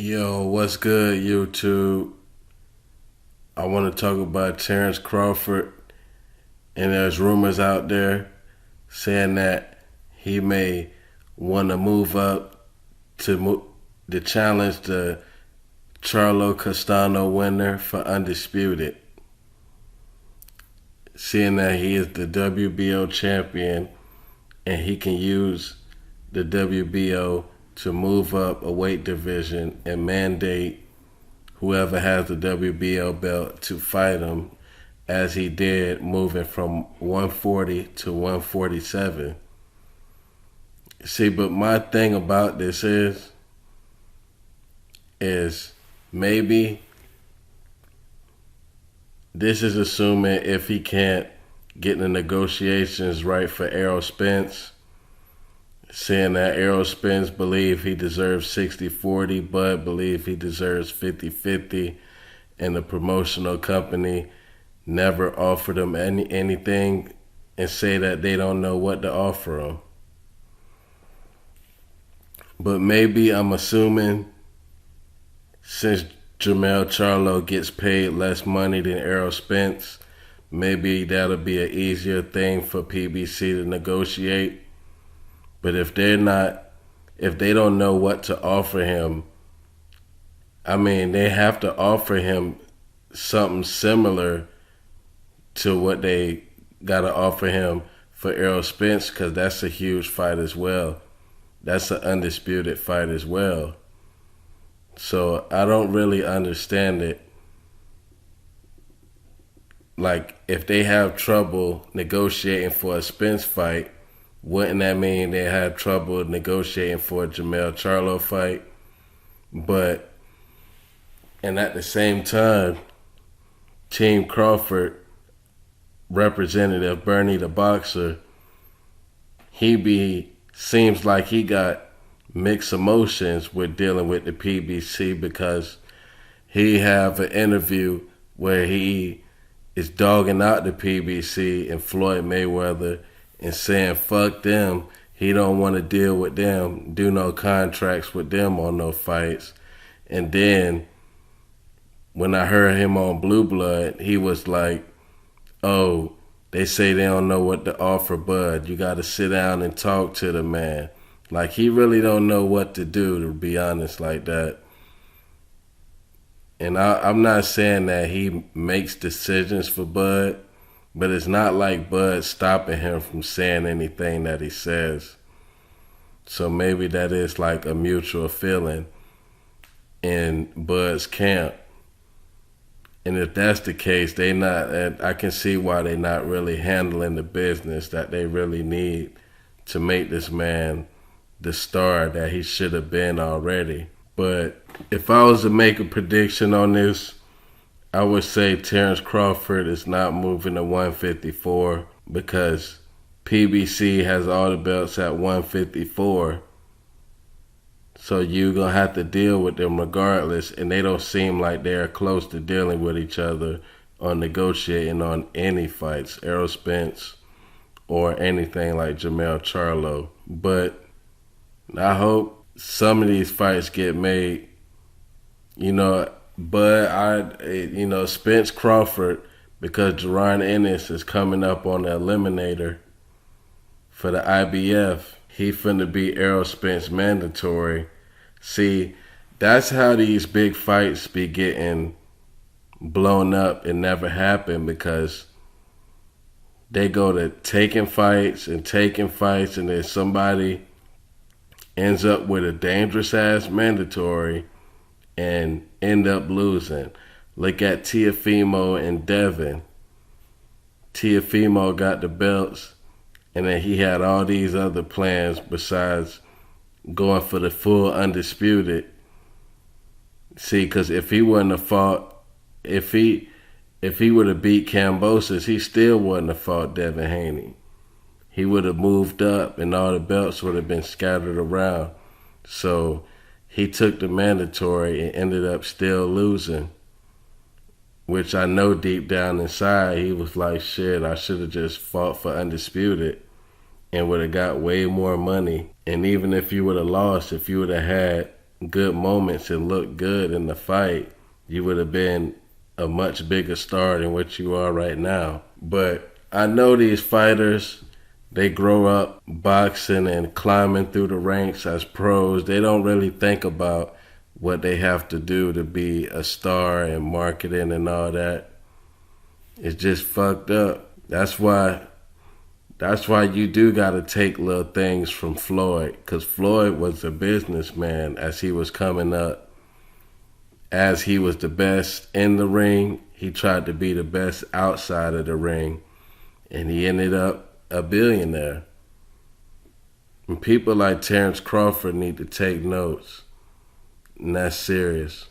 Yo, what's good, YouTube? I want to talk about Terence Crawford, and there's rumors out there saying that he may want to move up to challenge the Charlo Castano winner for undisputed, seeing that he is the WBO champion and he can use the WBO to move up a weight division and mandate whoever has the WBO belt to fight him, as he did, moving from 140 to 147. See, but my thing about this is maybe this is assuming if he can't get the negotiations right for Errol Spence, saying that Errol Spence believe he deserves 60-40, Bud believe he deserves 50-50, and the promotional company never offered him anything and say that they don't know what to offer him. But maybe I'm assuming since Jermell Charlo gets paid less money than Errol Spence, maybe that'll be an easier thing for PBC to negotiate. But if they don't know what to offer him, I mean, they have to offer him something similar to what they got to offer him for Errol Spence, because that's a huge fight as well. That's an undisputed fight as well. So I don't really understand it. Like, if they have trouble negotiating for a Spence fight, wouldn't that mean they had trouble negotiating for a Jermell Charlo fight? And at the same time, Team Crawford representative Bernie the boxer, seems like he got mixed emotions with dealing with the PBC, because he have an interview where he is dogging out the PBC and Floyd Mayweather and saying fuck them. He don't want to deal with them, do no contracts with them on no fights. And then when I heard him on Blue Blood, he was like, oh, they say they don't know what to offer Bud. You got to sit down and talk to the man. Like, he really don't know what to do, to be honest, like that. And I'm not saying that he makes decisions for Bud, but it's not like Bud stopping him from saying anything that he says. So maybe that is like a mutual feeling in Bud's camp. And if that's the case, I can see why they're not really handling the business that they really need to make this man the star that he should have been already. But if I was to make a prediction on this, I would say Terence Crawford is not moving to 154, because PBC has all the belts at 154. So you're going to have to deal with them regardless, and they don't seem like they're close to dealing with each other or negotiating on any fights, Errol Spence or anything like Jermell Charlo. But I hope some of these fights get made. Spence Crawford, because Jerron Ennis is coming up on the eliminator for the IBF. He finna be Errol Spence mandatory. See, that's how these big fights be getting blown up and never happen, because they go to taking fights, and then somebody ends up with a dangerous ass mandatory and end up losing. Look at Teofimo and Devin. Teofimo got the belts, and then he had all these other plans besides going for the full undisputed. See, because if he wouldn't have fought, if he would have beat Kambosos, he still wouldn't have fought Devin Haney. He would have moved up, and all the belts would have been scattered around. So he took the mandatory and ended up still losing, which I know deep down inside he was like, shit, I should have just fought for undisputed and would have got way more money. And even if you would have lost, if you would have had good moments and look good in the fight, you would have been a much bigger star than what you are right now. But I know these fighters, they grow up boxing and climbing through the ranks as pros. They don't really think about what they have to do to be a star and marketing and all that. It's just fucked up. That's why you do gotta take little things from Floyd, because Floyd was a businessman as he was coming up. As he was the best in the ring, he tried to be the best outside of the ring, and he ended up a billionaire. And people like Terence Crawford need to take notes, and that's serious.